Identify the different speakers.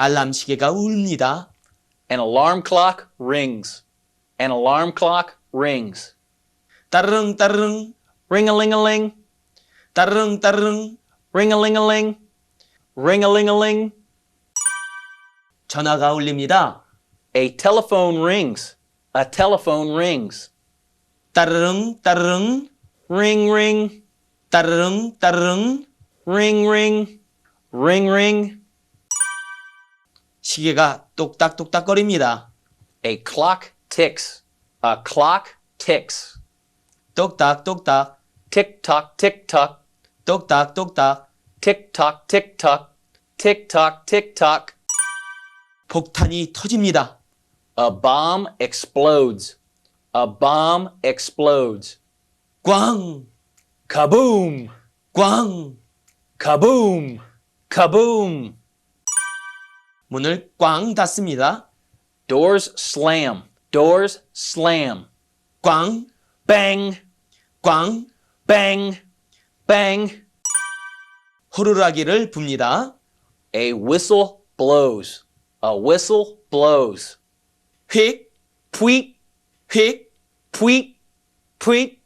Speaker 1: 알람 시계가 울립니다.
Speaker 2: An alarm clock rings. An alarm clock rings.
Speaker 1: 따르릉 따르릉
Speaker 2: Ring-a-ling-a-ling.
Speaker 1: 따르릉 따르릉
Speaker 2: Ring-a-ling-a-ling. Ring-a-ling-a-ling.
Speaker 1: 전화가 울립니다.
Speaker 2: A telephone rings. A telephone rings.
Speaker 1: 따르릉 따르릉
Speaker 2: Ring, ring.
Speaker 1: 따르릉 따르릉
Speaker 2: Ring, ring. Ring, ring.
Speaker 1: 시계가 똑딱똑딱거립니다.
Speaker 2: A clock ticks. A clock ticks.
Speaker 1: 똑딱똑딱
Speaker 2: Tick-tock, tick-tock.
Speaker 1: 똑딱똑딱
Speaker 2: Tick-tock, tick-tock. Tick-tock, tick-tock.
Speaker 1: 폭탄이 터집니다.
Speaker 2: A bomb explodes. A bomb explodes.
Speaker 1: 꽝!
Speaker 2: Kaboom!
Speaker 1: 꽝!
Speaker 2: Kaboom! Kaboom!
Speaker 1: 문을 꽝 닫습니다.
Speaker 2: Doors slam. Doors slam.
Speaker 1: 꽝!
Speaker 2: Bang!
Speaker 1: 꽝!
Speaker 2: Bang! Bang!
Speaker 1: 호루라기를 붑니다.
Speaker 2: A whistle blows. A whistle blows.
Speaker 1: 휙!
Speaker 2: Tweet!
Speaker 1: 휙!
Speaker 2: Tweet! Tweet!